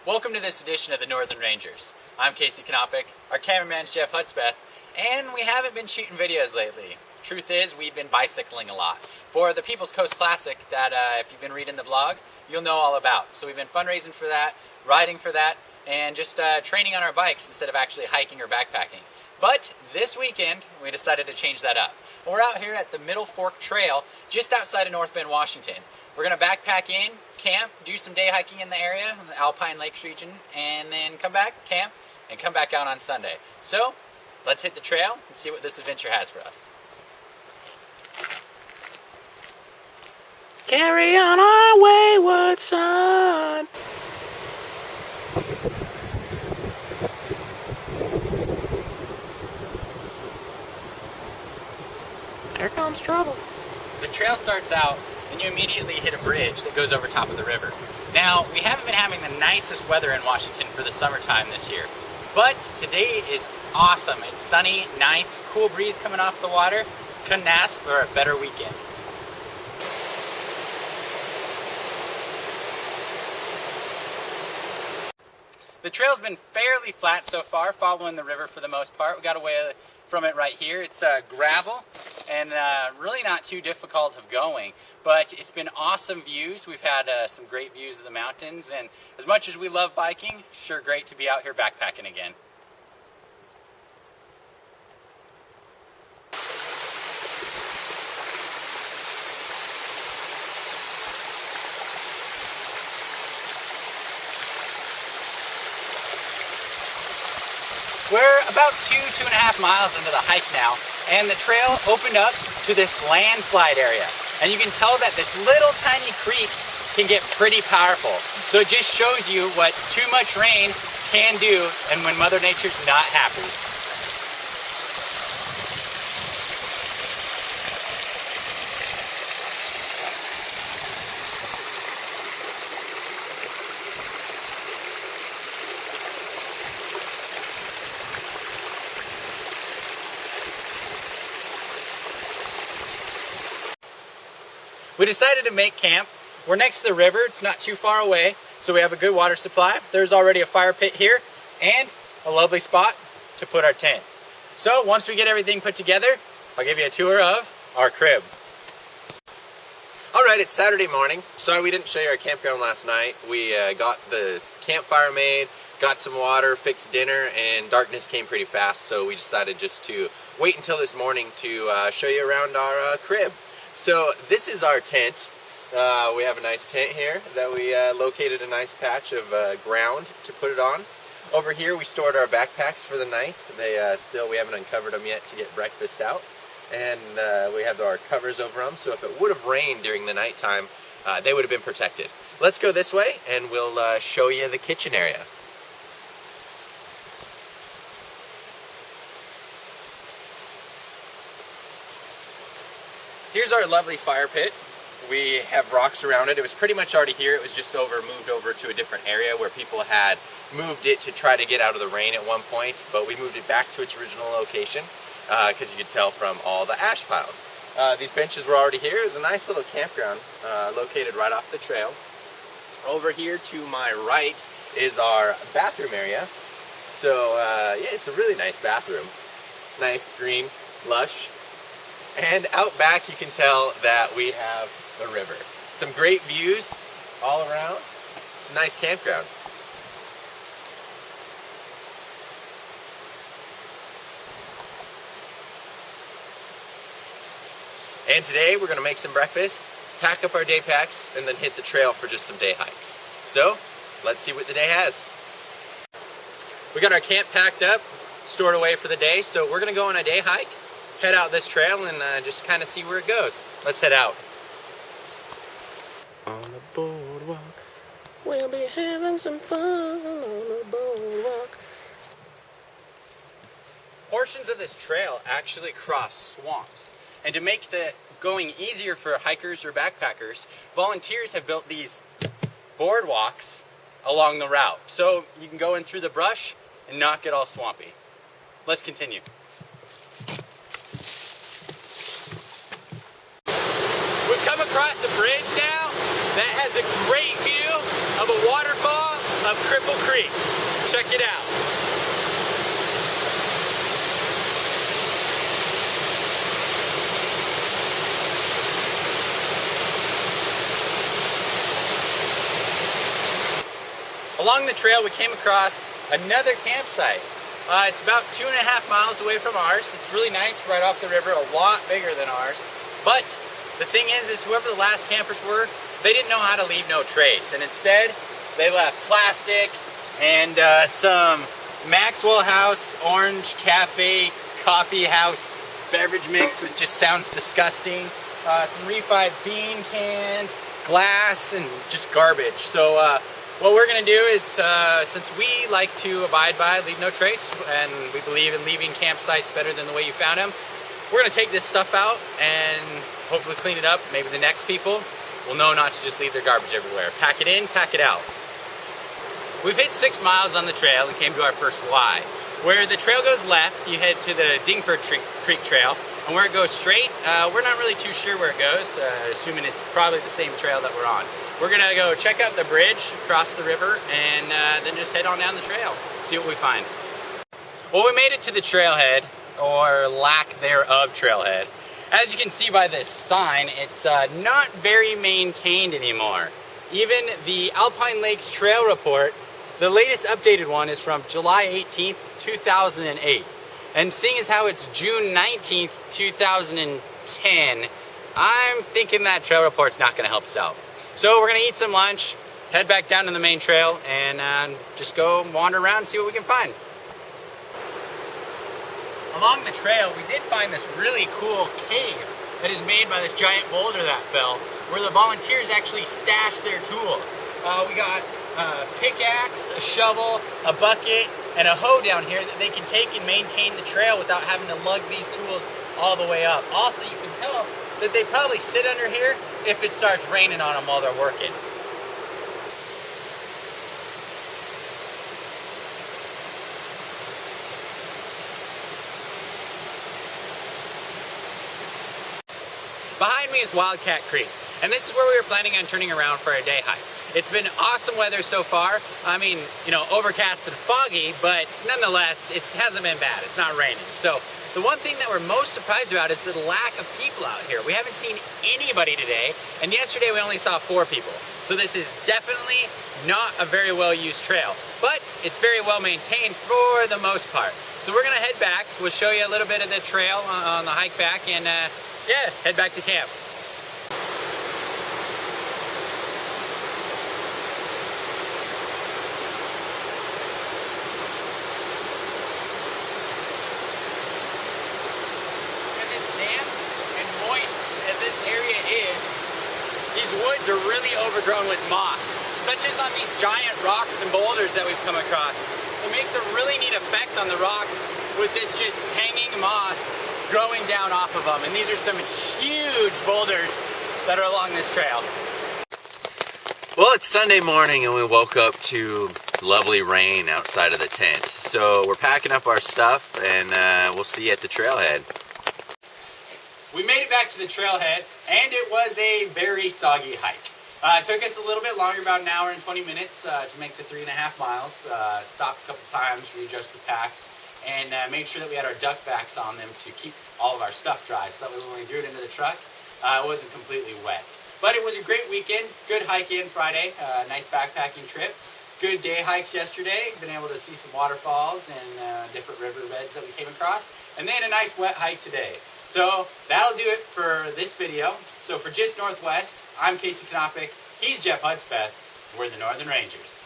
Welcome to this edition of the Northern Rangers. I'm Casey Knopick, our cameraman's Jeff Hutzbeth, and we haven't been shooting videos lately. Truth is, we've been bicycling a lot for the People's Coast Classic that if you've been reading the blog, you'll know all about. So we've been fundraising for that, riding for that, and just training on our bikes instead of actually hiking or backpacking. But this weekend, we decided to change that up. We're out here at the Middle Fork Trail, just outside of North Bend, Washington. We're going to backpack in, camp, do some day hiking in the area, in the Alpine Lakes region, and then come back, camp, and come back out on Sunday. So, let's hit the trail and see what this adventure has for us. Carry on our wayward son. Here comes trouble. The trail starts out and you immediately hit a bridge that goes over top of the river. Now, we haven't been having the nicest weather in Washington for the summertime this year, but today is awesome. It's sunny, nice, cool breeze coming off the water. Couldn't ask for a better weekend. The trail's been fairly flat so far, following the river for the most part. We got away from it right here. It's gravel and really not too difficult of going, but it's been awesome views. We've had some great views of the mountains, and as much as we love biking, sure great to be out here backpacking again. We're about 2.5 miles into the hike now, and the trail opened up to this landslide area. And you can tell that this little tiny creek can get pretty powerful. So it just shows you what too much rain can do and when Mother Nature's not happy. We decided to make camp. We're next to the river, it's not too far away, so we have a good water supply. There's already a fire pit here, and a lovely spot to put our tent. So once we get everything put together, I'll give you a tour of our crib. Alright, it's Saturday morning. Sorry we didn't show you our campground last night. We got the campfire made, got some water, fixed dinner, and darkness came pretty fast, so we decided just to wait until this morning to show you around our crib. So this is our tent. We have a nice tent here that we located a nice patch of ground to put it on. Over here we stored our backpacks for the night. We haven't uncovered them yet to get breakfast out. And we have our covers over them, so if it would have rained during the nighttime, they would have been protected. Let's go this way and we'll show you the kitchen area. Here's our lovely fire pit. We have rocks around it. It was pretty much already here. It was just moved over to a different area where people had moved it to try to get out of the rain at one point, but we moved it back to its original location because you could tell from all the ash piles. These benches were already here. It was a nice little campground located right off the trail. Over here to my right is our bathroom area. So yeah, it's a really nice bathroom. Nice, green, lush. And out back you can tell that we have the river. Some great views all around. It's a nice campground. And today we're going to make some breakfast, pack up our day packs, and then hit the trail for just some day hikes. So let's see what the day has. We got our camp packed up, stored away for the day, so we're going to go on a day hike. Head out this trail and just kind of see where it goes. Let's head out. On the boardwalk, we'll be having some fun on the boardwalk. Portions of this trail actually cross swamps. And to make the going easier for hikers or backpackers, volunteers have built these boardwalks along the route. So you can go in through the brush and not get all swampy. Let's continue. We've come across a bridge now that has a great view of a waterfall of Cripple Creek. Check it out. Along the trail, we came across another campsite. It's about 2.5 miles away from ours. It's really nice, right off the river, a lot bigger than ours. But the thing is whoever the last campers were, they didn't know how to leave no trace. And instead, they left plastic and some Maxwell House Orange Cafe Coffee House beverage mix, which just sounds disgusting. Some refried bean cans, glass, and just garbage. So what we're gonna do is, since we like to abide by leave no trace, and we believe in leaving campsites better than the way you found them, we're gonna take this stuff out and hopefully clean it up. Maybe the next people will know not to just leave their garbage everywhere. Pack it in, pack it out. We've hit 6 miles on the trail and came to our first Y. Where the trail goes left, you head to the Dingford Creek Trail, and where it goes straight, we're not really too sure where it goes, assuming it's probably the same trail that we're on. We're gonna go check out the bridge across the river and then just head on down the trail, see what we find. Well, we made it to the trailhead, or lack thereof trailhead. As you can see by this sign, it's not very maintained anymore. Even the Alpine Lakes Trail Report, the latest updated one is from July 18th, 2008. And seeing as how it's June 19th, 2010, I'm thinking that trail report's not gonna help us out. So we're gonna eat some lunch, head back down to the main trail, and just go wander around and see what we can find. Along the trail, we did find this really cool cave that is made by this giant boulder that fell, where the volunteers actually stashed their tools. We got a pickaxe, a shovel, a bucket, and a hoe down here that they can take and maintain the trail without having to lug these tools all the way up. Also, you can tell that they probably sit under here if it starts raining on them while they're working. Behind me is Wildcat Creek, and this is where we were planning on turning around for a day hike. It's been awesome weather so far. I mean, you know, overcast and foggy, but nonetheless, it hasn't been bad. It's not raining. So the one thing that we're most surprised about is the lack of people out here. We haven't seen anybody today, and yesterday we only saw 4 people. So this is definitely not a very well-used trail, but it's very well maintained for the most part. So we're gonna head back. We'll show you a little bit of the trail on the hike back, and yeah, head back to camp. These woods are really overgrown with moss, such as on these giant rocks and boulders that we've come across. It makes a really neat effect on the rocks with this just hanging moss growing down off of them. And these are some huge boulders that are along this trail. Well, it's Sunday morning and we woke up to lovely rain outside of the tent. So we're packing up our stuff and we'll see you at the trailhead. We made it back to the trailhead, and it was a very soggy hike. It took us a little bit longer, about an hour and 20 minutes to make the 3.5 miles. Stopped a couple times, readjust the packs, and made sure that we had our duck backs on them to keep all of our stuff dry, so that when we threw it into the truck, it wasn't completely wet. But it was a great weekend, good hike in Friday, nice backpacking trip. Good day hikes yesterday, been able to see some waterfalls and different riverbeds that we came across, and then a nice wet hike today. So that'll do it for this video. So for Just Northwest, I'm Casey Knopick, he's Jeff Hudspeth, we're the Northern Rangers.